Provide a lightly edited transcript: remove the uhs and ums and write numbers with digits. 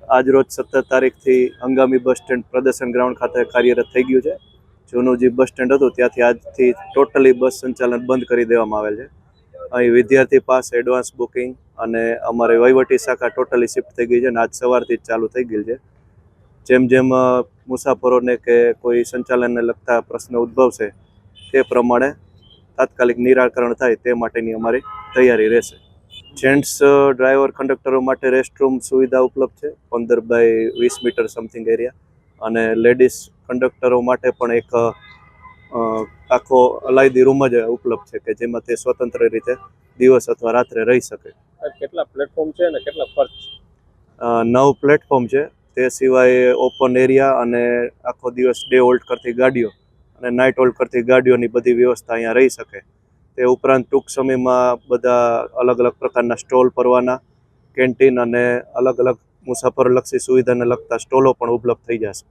આજરોજ 17 તારીખથી હંગામી બસ સ્ટેન્ડ પ્રદર્શન ગ્રાઉન્ડ ખાતે કાર્યરત થઈ ગયું છે. જૂનું જે બસ સ્ટેન્ડ હતું ત્યાંથી આજથી ટોટલી બસ સંચાલન બંધ કરી દેવામાં આવેલ છે. અહીં વિદ્યાર્થી પાસ, એડવાન્સ બુકિંગ અને અમારી વહીવટી શાખા ટોટલી શિફ્ટ થઈ ગઈ છે અને આજ સવારથી જ ચાલુ થઈ ગઈ છે. જેમ જેમ મુસાફરોને કે કોઈ સંચાલનને લગતા પ્રશ્ન ઉદ્ભવશે તે પ્રમાણે તાત્કાલિક નિરાકરણ થાય તે માટેની અમારી તૈયારી રહેશે. જેન્ટ્સ ડ્રાઈવર કંડક્ટરો માટે રેસ્ટરૂમ સુવિધા ઉપલબ્ધ છે 15 બાય 20 મીટર સમથિંગ એરિયા, અને લેડીઝ કંડક્ટરો માટે પણ એક આખો અલાયદી રૂમ જ ઉપલબ્ધ છે કે જેમાં તે સ્વતંત્ર રીતે દિવસ અથવા રાત્રે રહી શકે. કેટલા પ્લેટફોર્મ છે અને કેટલા ખર્ચ? 9 પ્લેટફોર્મ છે. તે સિવાય ઓપન એરિયા અને આખો દિવસ ડે હોલ્ટ કરતી ગાડીઓ અને નાઇટ હોલ્ટ કરતી ગાડીઓની બધી વ્યવસ્થા અહીંયા રહી શકે. તે ઉપરાંત ટૂંક સમયમાં બધા અલગ અલગ પ્રકારના સ્ટોલ પરવાના, કેન્ટીન અને અલગ અલગ મુસાફરલક્ષી સુવિધાને લગતા સ્ટોલો પણ ઉપલબ્ધ થઈ જશે.